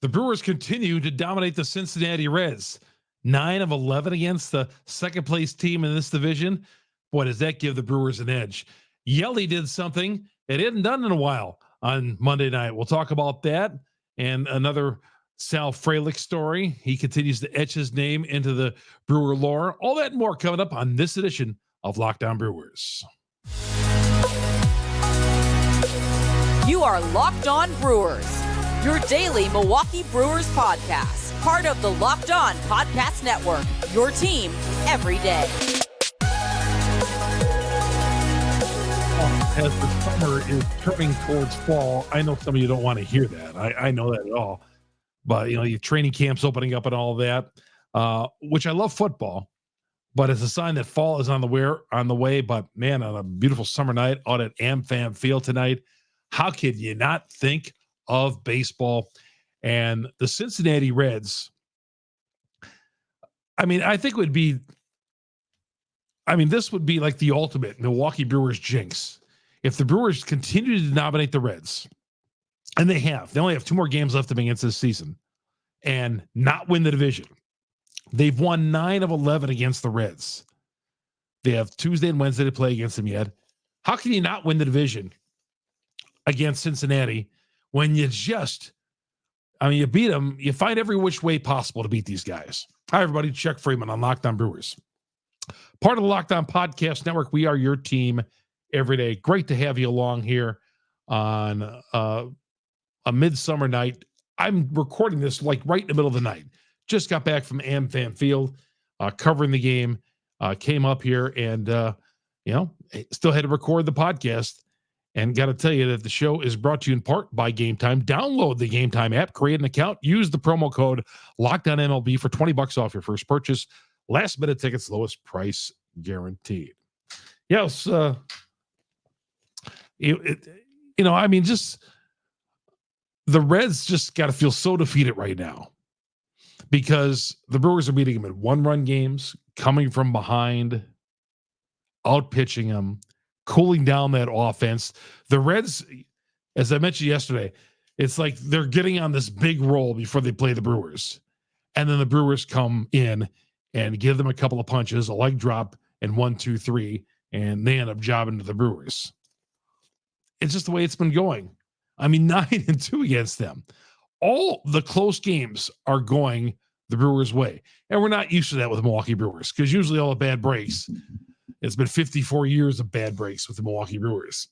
The Brewers continue to dominate the Cincinnati Reds. 9 of 11 against the second place team in this division. Boy, does that give the Brewers an edge. Yelich did something it hadn't done in a while on Monday night. We'll talk about that and another Sal Frelick story. He continues to etch his name into the Brewer lore. All that and more coming up on this edition of Locked On Brewers. You are Locked On Brewers, your daily Milwaukee Brewers podcast, part of the Locked On Podcast Network, your team every day. As the summer is turning towards fall, I know some of you don't want to hear that. I know that at all. But, your training camps opening up and all that, which I love football, but it's a sign that fall is on the way. But, man, on a beautiful summer night out at AmFam Field tonight, how could you not think of baseball? And the Cincinnati Reds, I think this would be like the ultimate Milwaukee Brewers jinx. If the Brewers continue to dominate the Reds, and they only have 2 more games left against this season, and not win the division. They've won 9 of 11 against the Reds. They have Tuesday and Wednesday to play against them yet. How can you not win the division against Cincinnati when you beat them, you find every which way possible to beat these guys. Hi, everybody. Chuck Freeman on Locked On Brewers. Part of the Locked On Podcast Network. We are your team every day. Great to have you along here on a midsummer night. I'm recording this like right in the middle of the night. Just got back from AmFam Field, covering the game, came up here and, still had to record the podcast. And got to tell you that the show is brought to you in part by Gametime. Download the Gametime app, create an account, use the promo code LOCKEDONMLB for $20 off your first purchase. Last minute tickets, lowest price guaranteed. Yes, just the Reds just got to feel so defeated right now because the Brewers are beating them in 1-run games, coming from behind, out pitching them, cooling down that offense. The Reds, as I mentioned yesterday, it's like they're getting on this big roll before they play the Brewers. And then the Brewers come in and give them a couple of punches, a leg drop, and 1, 2, 3, and they end up jobbing to the Brewers. It's just the way it's been going. 9-2 against them. All the close games are going the Brewers' way. And we're not used to that with the Milwaukee Brewers because usually all the bad breaks, it's been 54 years of bad breaks with the Milwaukee Brewers.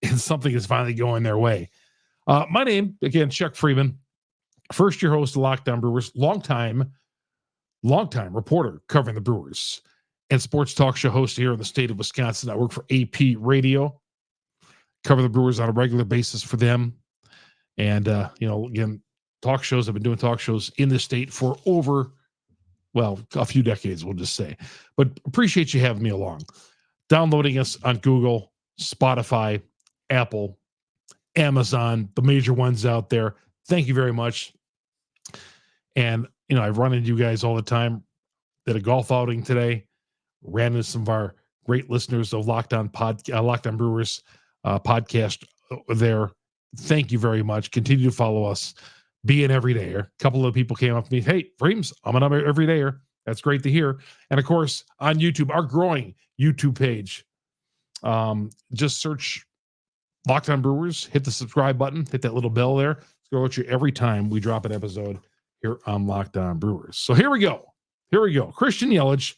And something is finally going their way. My name, again, Chuck Freeman, first-year host of Locked On Brewers, longtime reporter covering the Brewers and sports talk show host here in the state of Wisconsin. I work for AP Radio, cover the Brewers on a regular basis for them. And, again, talk shows. I've been doing talk shows in the state for over, a few decades, we'll just say. But appreciate you having me along. Downloading us on Google, Spotify, Apple, Amazon, the major ones out there. Thank you very much. And, I've run into you guys all the time. Did a golf outing today. Ran into some of our great listeners of Locked On Brewers podcast there. Thank you very much. Continue to follow us. Be an everydayer. A couple of people came up to me. Hey, Freems, I'm an everydayer. That's great to hear. And of course, on YouTube, our growing YouTube page. Just search Locked On Brewers. Hit the subscribe button. Hit that little bell there. It's going to let you every time we drop an episode here on Locked On Brewers. So here we go. Christian Yelich.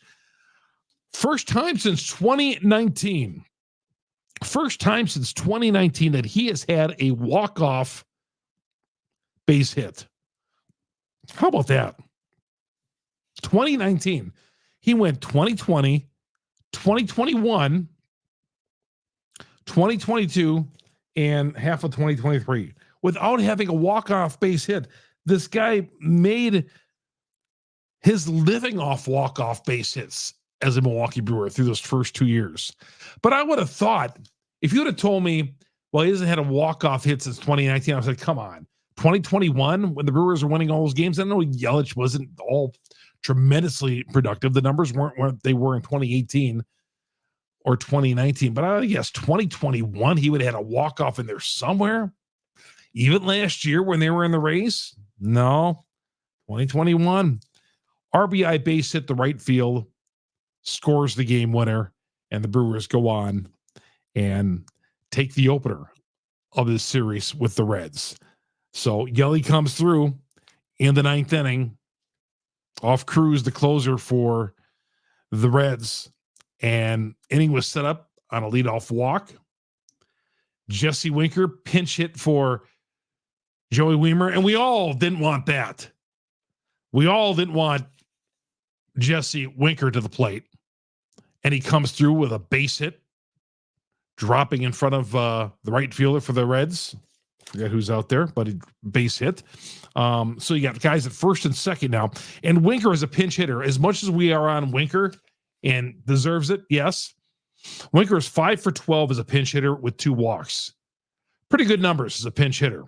First time since 2019. That he has had a walk-off base hit. How about that? 2019. He went 2020, 2021, 2022, and half of 2023 without having a walk-off base hit. This guy made his living off walk-off base hits as a Milwaukee Brewer through those first 2 years. But I would have thought, if you would have told me, well, he hasn't had a walk-off hit since 2019, I was like, come on. 2021, when the Brewers were winning all those games, I know Yelich wasn't all tremendously productive. The numbers weren't what they were in 2018 or 2019. But I guess 2021, he would have had a walk-off in there somewhere. Even last year when they were in the race, No, 2021. RBI base hit the right field, scores the game winner, and the Brewers go on and take the opener of this series with the Reds. So Yelich comes through in the ninth inning, off Cruz, the closer for the Reds, and inning was set up on a leadoff walk. Jesse Winker pinch hit for Joey Weimer, and we all didn't want that. We all didn't want Jesse Winker to the plate, and he comes through with a base hit, dropping in front of the right fielder for the Reds. Forget who's out there, but he base hit. So you got guys at first and second now, and Winker is a pinch hitter. As much as we are on Winker and deserves it, yes, Winker is 5 for 12 as a pinch hitter with 2 walks. Pretty good numbers as a pinch hitter.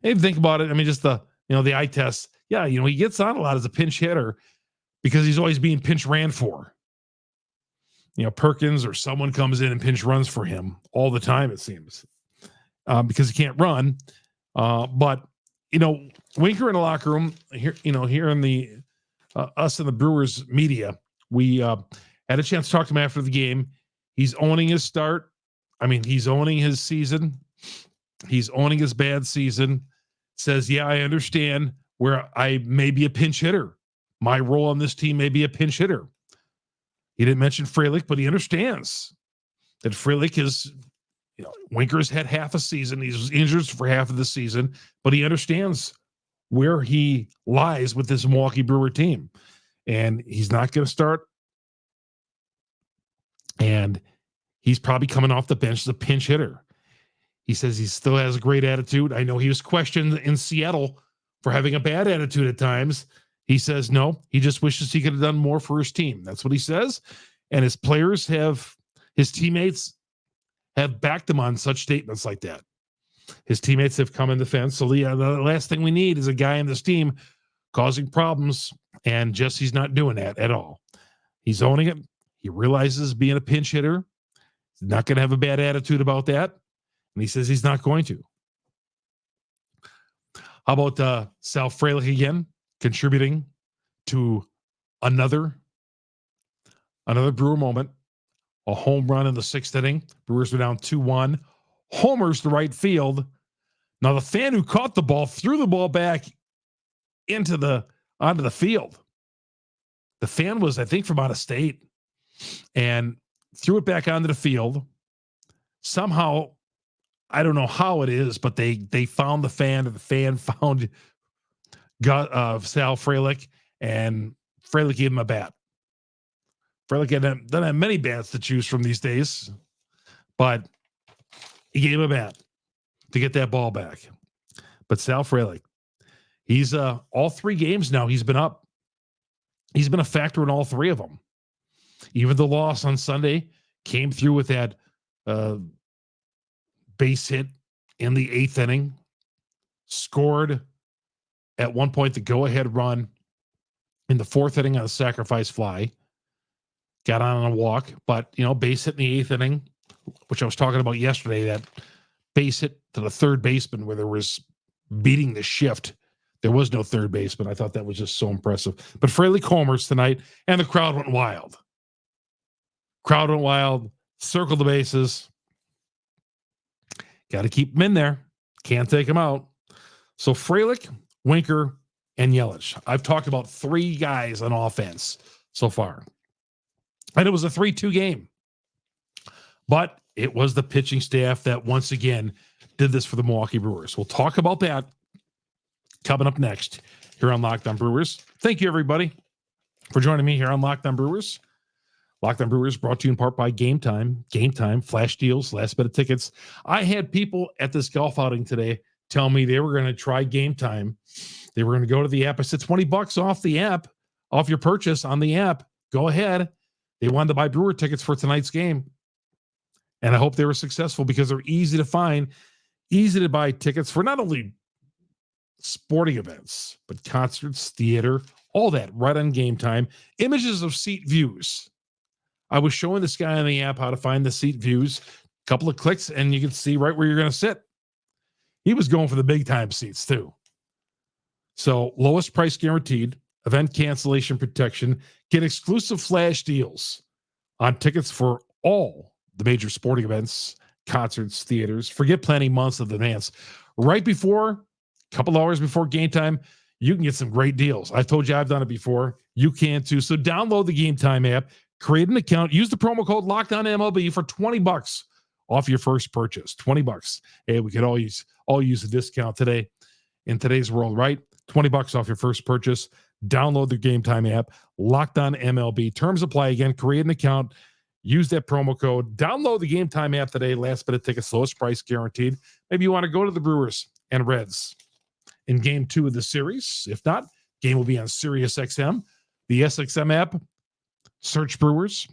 And if you think about it, I mean, just the eye test. Yeah, he gets on a lot as a pinch hitter because he's always being pinch ran for. Perkins or someone comes in and pinch runs for him all the time, it seems, because he can't run. But Winker in the locker room here, here in the us in the Brewers media, we had a chance to talk to him after the game. He's owning his start. I mean, he's owning his season. He's owning his bad season. Says, yeah, I understand where I may be a pinch hitter. My role on this team may be a pinch hitter. He didn't mention Frelick, but he understands that Frelick is, Winker's had half a season. He's injured for half of the season, but he understands where he lies with this Milwaukee Brewer team. And he's not going to start. And he's probably coming off the bench as a pinch hitter. He says he still has a great attitude. I know he was questioned in Seattle for having a bad attitude at times. He says no, he just wishes he could have done more for his team. That's what he says. And his teammates have backed him on such statements like that. His teammates have come in defense. So the last thing we need is a guy in this team causing problems. And Jesse's not doing that at all. He's owning it. He realizes being a pinch hitter. He's not going to have a bad attitude about that. And he says he's not going to. How about Sal Frelick again, contributing to another Brewer moment, a home run in the 6th inning. Brewers were down 2-1. Homers to right field. Now the fan who caught the ball threw the ball back onto the field. The fan was, I think, from out of state, and threw it back onto the field. Somehow, I don't know how it is, but they found the fan, and the fan found Sal Frelick, and Frelick gave him a bat. Frelick doesn't have many bats to choose from these days, but he gave him a bat to get that ball back. But Sal Frelick, he's all 3 games now he's been up. He's been a factor in all 3 of them. Even the loss on Sunday came through with that base hit in the 8th inning, scored at one point the go-ahead run in the 4th inning on a sacrifice fly, got on a walk, but, base hit in the 8th inning, which I was talking about yesterday, that base hit to the third baseman where there was beating the shift. There was no third baseman. I thought that was just so impressive. But Frelick homers tonight, and the crowd went wild. Circled the bases. Got to keep them in there. Can't take them out. So Frelick, Winker, and Yelich. I've talked about 3 guys on offense so far. And it was a 3-2 game. But it was the pitching staff that once again did this for the Milwaukee Brewers. We'll talk about that coming up next here on Locked On Brewers. Thank you, everybody, for joining me here on Locked On Brewers. Locked On Brewers brought to you in part by Gametime. Gametime, flash deals, last bit of tickets. I had people at this golf outing today tell me they were going to try Gametime. They were going to go to the app. I said, $20 off the app, off your purchase on the app. Go ahead. They wanted to buy Brewer tickets for tonight's game. And I hope they were successful because they're easy to find, easy to buy tickets for not only sporting events, but concerts, theater, all that right on Gametime. Images of seat views. I was showing this guy on the app how to find the seat views. A couple of clicks, and you can see right where you're going to sit. He was going for the big time seats, too. So lowest price guaranteed, event cancellation protection, get exclusive flash deals on tickets for all the major sporting events, concerts, theaters. Forget planning months in advance. Right before, a couple hours before game time, you can get some great deals. I told you I've done it before. You can too. So download the Gametime app, create an account, use the promo code LOCKDOWNMLB for $20 off your first purchase. $20. Hey, we could all use a discount today in today's world, right? $20 off your first purchase. Download the Gametime app, Locked On MLB. Terms apply. Again, create an account, use that promo code. Download the Gametime app today. Last minute tickets, lowest price guaranteed. Maybe you want to go to the Brewers and Reds in game 2 of the series. If not, game will be on Sirius XM, the SXM app. Search Brewers,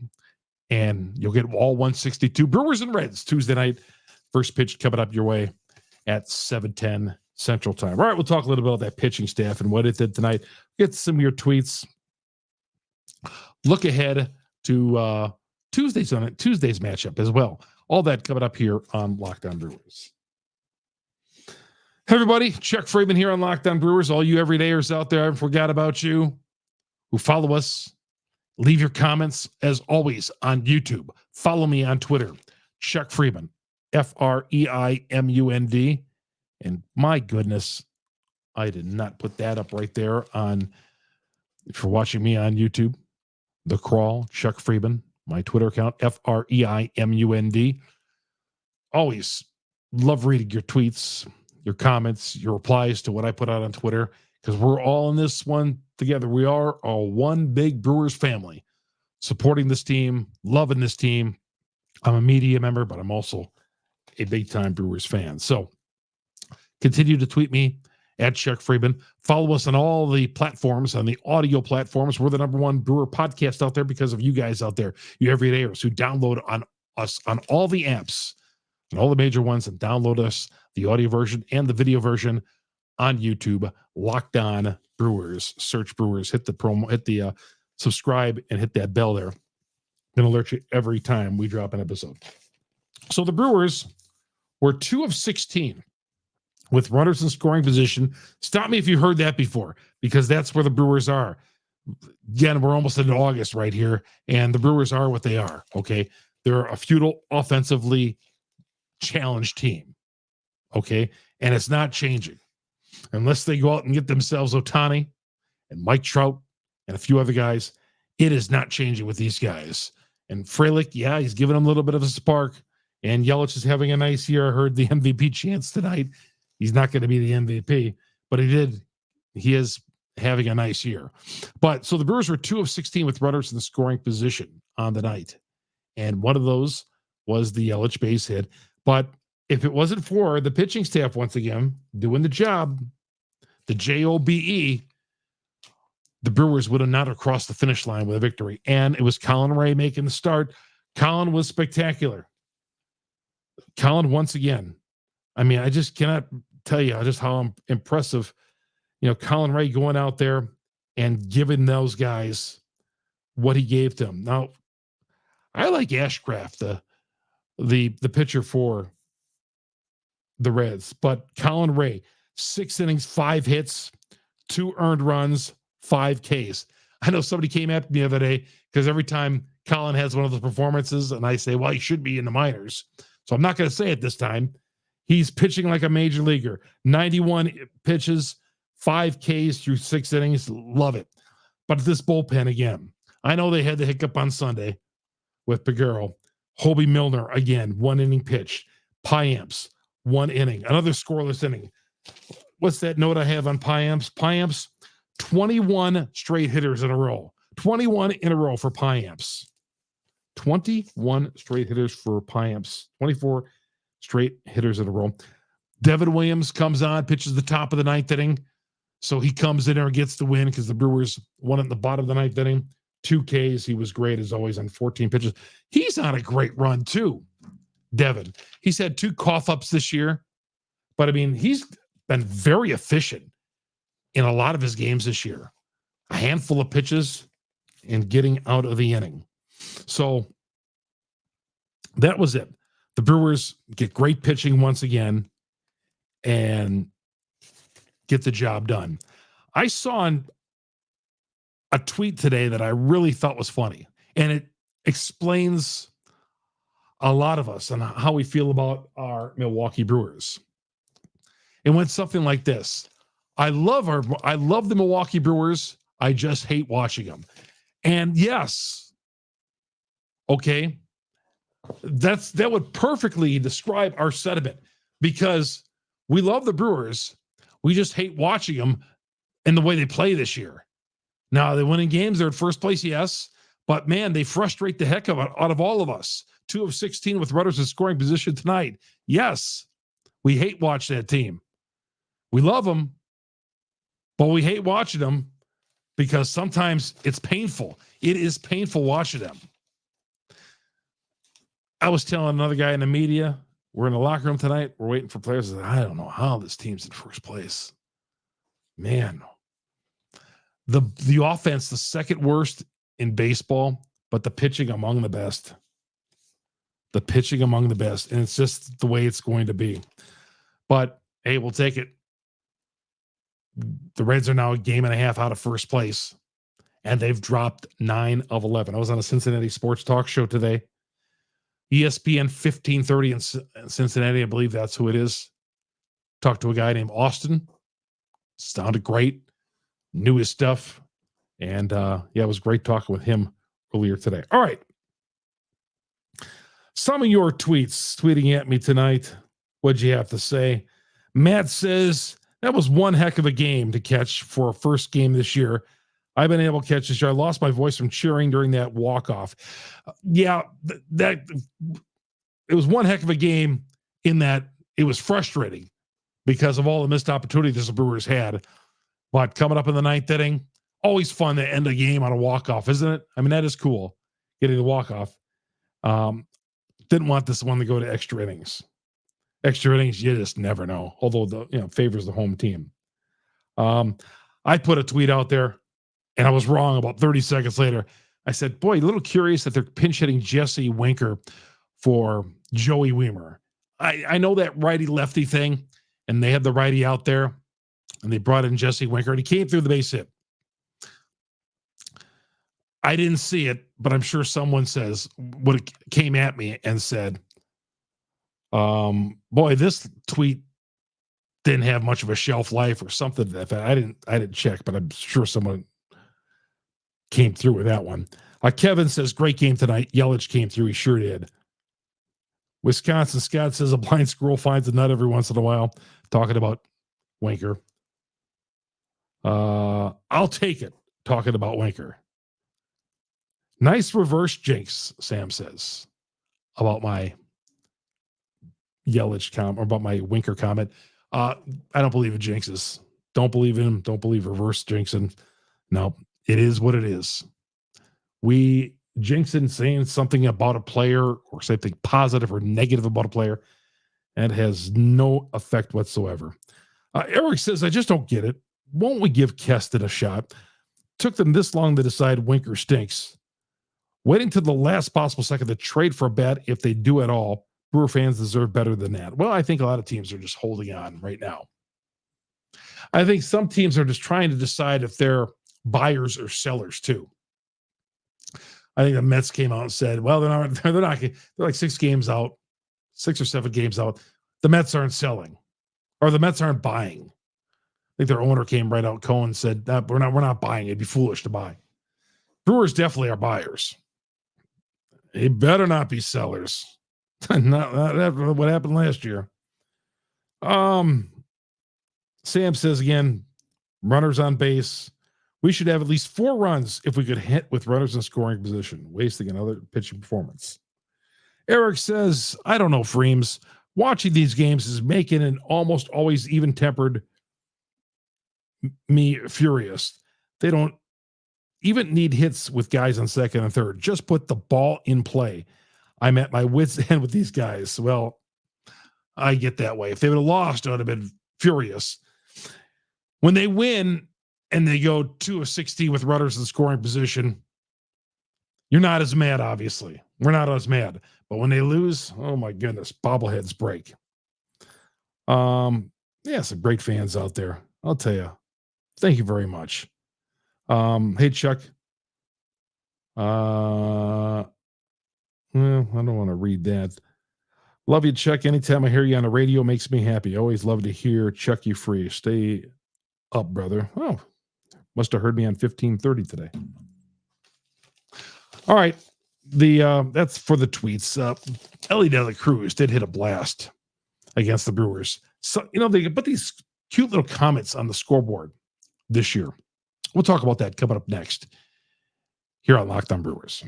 and you'll get all 162. Brewers and Reds Tuesday night. First pitch coming up your way at 7:10 Central Time. All right, we'll talk a little bit about that pitching staff and what it did tonight. Get some of your tweets. Look ahead to Tuesday's matchup as well. All that coming up here on Locked On Brewers. Hey everybody, Chuck Freeman here on Locked On Brewers. All you everydayers out there, I haven't forgot about you who follow us. Leave your comments, as always, on YouTube. Follow me on Twitter, Chuck Freeman, FREIMUND. And my goodness, I did not put that up right there on, if you're watching me on YouTube, The Crawl, Chuck Freeman, my Twitter account, FREIMUND. Always love reading your tweets, your comments, your replies to what I put out on Twitter, because we're all in this one together. We are all one big Brewers family, supporting this team, loving this team. I'm a media member, but I'm also a big-time Brewers fan. So continue to tweet me at Chuck Freeman. Follow us on all the platforms, on the audio platforms. We're the number one Brewer podcast out there because of you guys out there, you everydayers who download on us on all the apps and all the major ones, and download us, the audio version and the video version, on YouTube. Locked On Brewers. Search Brewers. Hit the subscribe and hit that bell there. Gonna alert you every time we drop an episode. So the Brewers were 2 of 16 with runners in scoring position. Stop me if you heard that before, because that's where the Brewers are. Again, we're almost into August right here, and the Brewers are what they are. Okay, they're a futile, offensively challenged team. Okay, and it's not changing unless they go out and get themselves Ohtani and Mike Trout and a few other guys. It is not changing with these guys. And Frelick, yeah, he's giving them a little bit of a spark. And Yelich is having a nice year. I heard the MVP chants tonight. He's not going to be the MVP, but he is having a nice year. But so the Brewers were 2 of 16 with runners in the scoring position on the night. And one of those was the Yelich base hit. But if it wasn't for the pitching staff, once again, doing the job, the JOBE, the Brewers would have not crossed the finish line with a victory. And it was Colin Rea making the start. Colin was spectacular. Colin, once again, I mean, I just cannot tell you just how impressive, Colin Rea going out there and giving those guys what he gave to them. Now, I like Ashcraft, the pitcher for the Reds, but Colin Rea, 6 innings, 5 hits, 2 earned runs, 5 Ks. I know somebody came at me the other day because every time Colin has one of those performances, and I say, well, he should be in the minors. So I'm not going to say it this time. He's pitching like a major leaguer. 91 pitches, 5 Ks through 6 innings. Love it. But this bullpen again, I know they had the hiccup on Sunday with Peguero. Hobie Milner again, 1 inning pitch. Piamps, 1 inning. Another scoreless inning. What's that note I have on Piamps? Piamps, 21 straight hitters in a row. 21 in a row for Piamps. 21 straight hitters for Piamps. 24 straight hitters in a row. Devin Williams comes on, pitches the top of the 9th inning. So he comes in there and gets the win because the Brewers won at the bottom of the 9th inning. 2 Ks. He was great as always on 14 pitches. He's on a great run too, Devin. He's had 2 cough-ups this year. But, I mean, he's been very efficient in a lot of his games this year. A handful of pitches and getting out of the inning. So that was it. The Brewers get great pitching once again and get the job done. I saw a tweet today that I really thought was funny, and it explains a lot of us and how we feel about our Milwaukee Brewers. It went something like this. I love the Milwaukee Brewers. I just hate watching them. And yes, okay, that would perfectly describe our sentiment, because we love the Brewers. We just hate watching them and the way they play this year. Now, they're winning games. They're at first place, yes. But, man, they frustrate the heck out of all of us. 2 of 16 with runners in scoring position tonight. Yes, we hate watching that team. We love them, but we hate watching them because sometimes it's painful. It is painful watching them. I was telling another guy in the media, we're in the locker room tonight. We're waiting for players. I don't know how this team's in first place. Man, the offense, the second worst in baseball, but the pitching among the best. The pitching among the best. And it's just the way it's going to be. But, hey, we'll take it. The Reds are now a game and a half out of first place, and they've dropped 9 of 11. I was on a Cincinnati sports talk show today. ESPN 1530 in Cincinnati. I believe that's who it is. Talked to a guy named Austin. Sounded great. Knew his stuff. And it was great talking with him earlier today. All right. Some of your tweeting at me tonight. What'd you have to say? Matt says, that was one heck of a game to catch for a first game this year. I've been able to catch this year. I lost my voice from cheering during that walk-off. That it was one heck of a game in that it was frustrating because of all the missed opportunities the Brewers had. But coming up in the ninth inning, always fun to end a game on a walk-off, isn't it? I mean, that is cool, getting the walk-off. Didn't want this one to go to extra innings. Extra innings, you just never know. Although favors the home team. I put a tweet out there, and I was wrong about 30 seconds later. I said, boy, a little curious that they're pinch hitting Jesse Winker for Joey Wiemer. I know that righty-lefty thing, and they had the righty out there, and they brought in Jesse Winker, and he came through the base hit. I didn't see it, but I'm sure someone came at me and said, boy, this tweet didn't have much of a shelf life or something. I didn't check, but I'm sure someone came through with that one. Kevin says, great game tonight. Yelich came through. He sure did. Wisconsin Scott says, a blind squirrel finds a nut every once in a while. Talking about Winker. I'll take it. Talking about Winker. Nice reverse jinx, Sam says, about my Yelich comment, or about my Winker comment. I don't believe in jinxes. Don't believe in him. Don't believe reverse jinxing. No, it is what it is. We jinxing saying something about a player or something positive or negative about a player, and has no effect whatsoever. Eric says, I just don't get it. Won't we give Keston a shot? Took them this long to decide Winker stinks. Waiting to the last possible second to trade for a bat, if they do at all. Brewer fans deserve better than that. Well, I think a lot of teams are just holding on right now. I think some teams are just trying to decide if they're buyers or sellers too. I think the Mets came out and said, well, they're not, they're like 6 games out, 6 or 7 games out. The Mets aren't selling, or the Mets aren't buying. I think their owner came right out. Cohen said that we're not buying. It'd be foolish to buy. Brewers definitely are buyers. They better not be sellers. not what happened last year. Sam says again, runners on base. We should have at least 4 runs if we could hit with runners in scoring position, wasting another pitching performance. Eric says, I don't know, Freems. Watching these games is making an almost always even-tempered me furious. They don't even need hits with guys on second and third. Just put the ball in play. I'm at my wit's end with these guys. Well, I get that way. If they would have lost, I would have been furious. When they win and they go 2 of 16 with runners in scoring position, you're not as mad, obviously. We're not as mad. But when they lose, oh my goodness, bobbleheads break. Some great fans out there. I'll tell you. Thank you very much. Hey, Chuck. Well, I don't want to read that. Love you, Chuck. Anytime I hear you on the radio makes me happy. Always love to hear Chuck you free. Stay up, brother. Oh, must have heard me on 1530 today. All right. That's for the tweets. Ellie De La Cruz did hit a blast against the Brewers. So, they put these cute little comments on the scoreboard this year. We'll talk about that coming up next here on Locked On Brewers.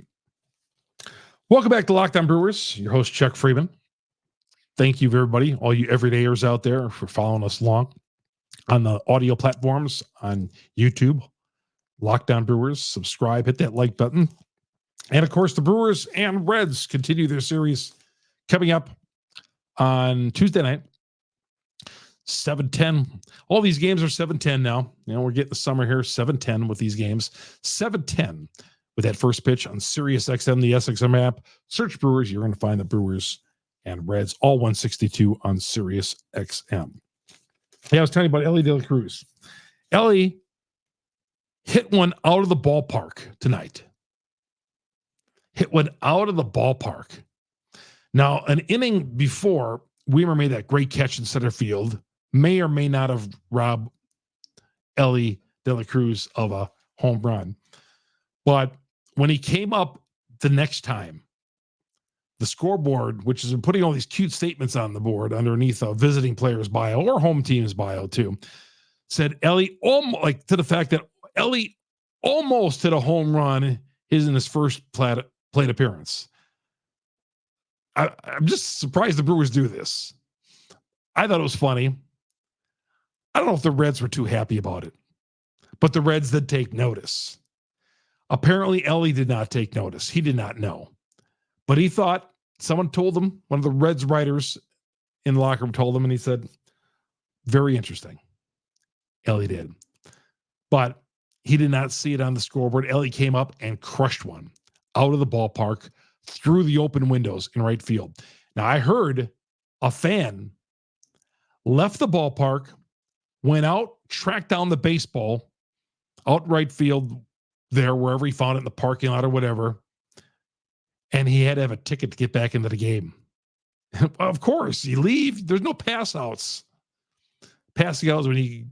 Welcome back to Locked On Brewers. Your host, Chuck Freeman. Thank you, everybody, all you everydayers out there, for following us along on the audio platforms on YouTube. Locked On Brewers. Subscribe, hit that like button. And, of course, the Brewers and Reds continue their series coming up on Tuesday night, 7:10. All these games are 7:10 now. We're getting the summer here, 7:10 with these games. 7:10 with that first pitch on Sirius XM, the SXM app. Search Brewers. You're going to find the Brewers and Reds, all 162 on Sirius XM. Hey, I was telling you about Ellie De La Cruz. Ellie hit one out of the ballpark tonight. Hit one out of the ballpark. Now, an inning before, Weimer made that great catch in center field. May or may not have robbed Ellie De La Cruz of a home run. But when he came up the next time, the scoreboard, which has been putting all these cute statements on the board underneath a visiting player's bio or home team's bio too, said Ellie, almost, to the fact that Ellie almost hit a home run in his first plate appearance. I'm just surprised the Brewers do this. I thought it was funny. I don't know if the Reds were too happy about it, but the Reds did take notice. Apparently, Ellie did not take notice. He did not know. But he thought, someone told him, one of the Reds writers in the locker room told him, and he said, very interesting. Ellie did. But he did not see it on the scoreboard. Ellie came up and crushed one out of the ballpark through the open windows in right field. Now, I heard a fan left the ballpark, went out, tracked down the baseball out right field there, wherever he found it in the parking lot or whatever, and he had to have a ticket to get back into the game. Of course, you leave. There's no pass outs. Passing outs, when you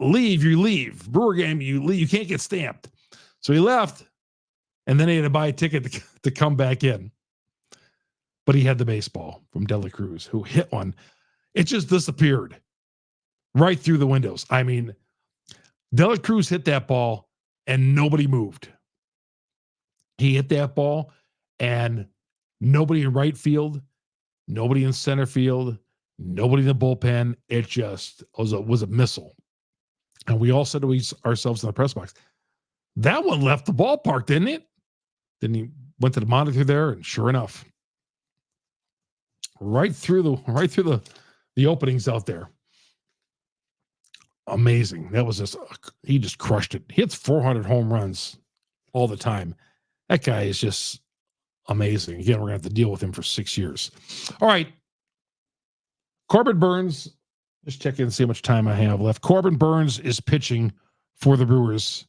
leave. Brewer game, you leave. You can't get stamped. So he left, and then he had to buy a ticket to come back in. But he had the baseball from De La Cruz, who hit one. It just disappeared right through the windows. I mean, De La Cruz hit that ball, and nobody moved. He hit that ball, and nobody in right field, nobody in center field, nobody in the bullpen. It just was a missile. And we all said to ourselves in the press box, that one left the ballpark, didn't it? Then he went to the monitor there, and sure enough, right through the openings out there. Amazing. That was he just crushed it. He hits 400 home runs all the time. That guy is just amazing. Again, we're going to have to deal with him for 6 years. All right. Corbin Burnes, just check in and see how much time I have left. Corbin Burnes is pitching for the Brewers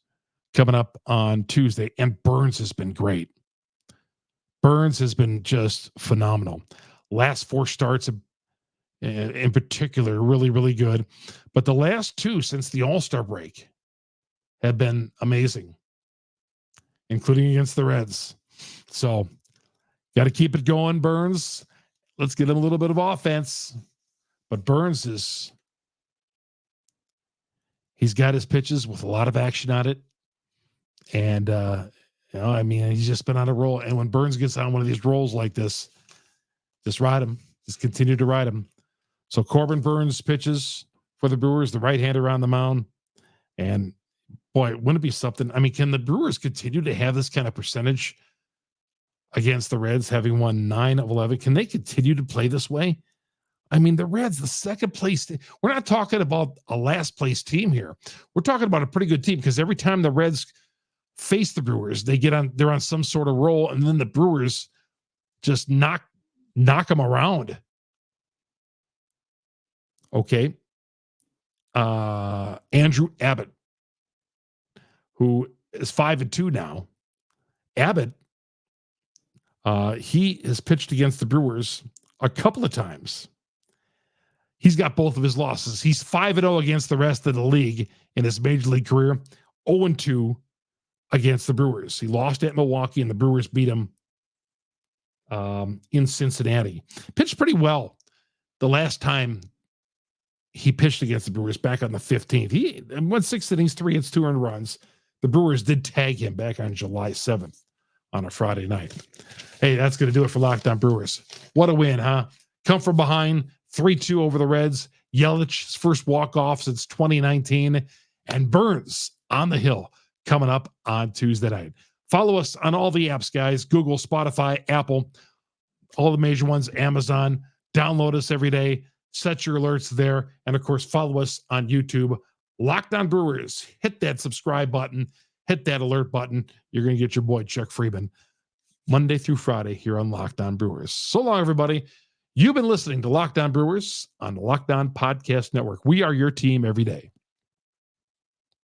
coming up on Tuesday, and Burnes has been great. Burnes has been just phenomenal. Last 4 starts in particular, really, really good. But the last 2 since the All-Star break have been amazing, including against the Reds. So, got to keep it going, Burnes. Let's get him a little bit of offense. But Burnes he's got his pitches with a lot of action on it. And, he's just been on a roll. And when Burnes gets on one of these rolls like this, just ride him. Just continue to ride him. So Corbin Burnes pitches for the Brewers, the right-hander on the mound. And, boy, wouldn't it be something? I mean, can the Brewers continue to have this kind of percentage against the Reds, having won 9 of 11? Can they continue to play this way? I mean, the Reds, the second place. We're not talking about a last place team here. We're talking about a pretty good team, because every time the Reds face the Brewers, they're on some sort of roll, and then the Brewers just knock them around. Okay. Andrew Abbott who is 5-2 now. Abbott, he has pitched against the Brewers a couple of times. He's got both of his losses. He's 5-0 against the rest of the league in his major league career, 0-2 against the Brewers. He lost at Milwaukee, and the Brewers beat him in Cincinnati. Pitched pretty well the last time he pitched against the Brewers back on the 15th. He went 6 innings, 3 hits, 2 earned runs. The Brewers did tag him back on July 7th on a Friday night. Hey, that's going to do it for Locked On Brewers. What a win, huh? Come from behind, 3-2 over the Reds. Yelich's first walk-off since 2019. And Burnes on the hill coming up on Tuesday night. Follow us on all the apps, guys. Google, Spotify, Apple, all the major ones, Amazon. Download us every day. Set your alerts there. And, of course, follow us on YouTube. Locked On Brewers. Hit that subscribe button. Hit that alert button. You're going to get your boy, Chuck Freeman, Monday through Friday here on Locked On Brewers. So long, everybody. You've been listening to Locked On Brewers on the Locked On Podcast Network. We are your team every day.